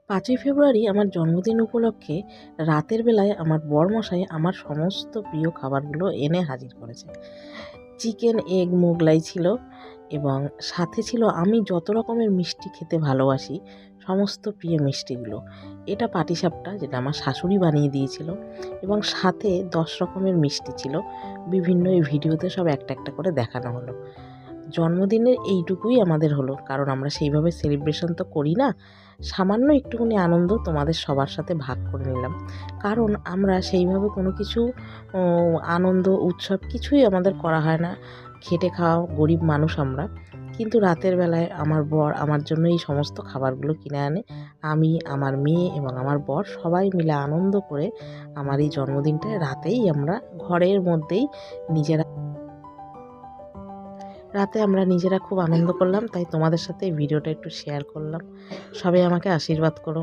5ই ফেব্রুয়ারি আমার জন্মদিন উপলক্ষে রাতের বেলায় আমার বরমশাই আমার সমস্ত প্রিয় খাবারগুলো এনে হাজির করেছে। চিকেন এগ মোগলাই ছিল এবং সাথে ছিল আমি যত রকমের মিষ্টি খেতে ভালোবাসি সমস্ত প্রিয় মিষ্টিগুলো। এটা পাটিসাপটা যেটা আমার শাশুড়ি বানিয়ে দিয়েছিল এবং সাথে 10 রকমের মিষ্টি ছিল। বিভিন্ন এই ভিডিওতে সব একটা একটা করে দেখানো হলো। জন্মদিনের এইটুকুই আমাদের হলো, কারণ আমরা সেইভাবে সেলিব্রেশন তো করি না। সামান্য একটুখানি আনন্দ তোমাদের সবার সাথে ভাগ করে নিলাম, কারণ আমরা সেইভাবে কোনো কিছু আনন্দ উৎসব কিছুই আমাদের করা হয় না। খেটে খাওয়া গরিব মানুষ আমরা। কিন্তু রাতের বেলায় আমার বর আমার জন্য এই সমস্ত খাবারগুলো কিনে আনে। আমি, আমার মেয়ে এবং আমার বর সবাই মিলে আনন্দ করে আমার এই জন্মদিনটায় রাতেই আমরা ঘরের মধ্যেই নিজেরা খুব আনন্দ করলাম। তাই তোমাদের সাথে এই ভিডিওটা একটু শেয়ার করলাম। সবাই আমাকে আশীর্বাদ করো।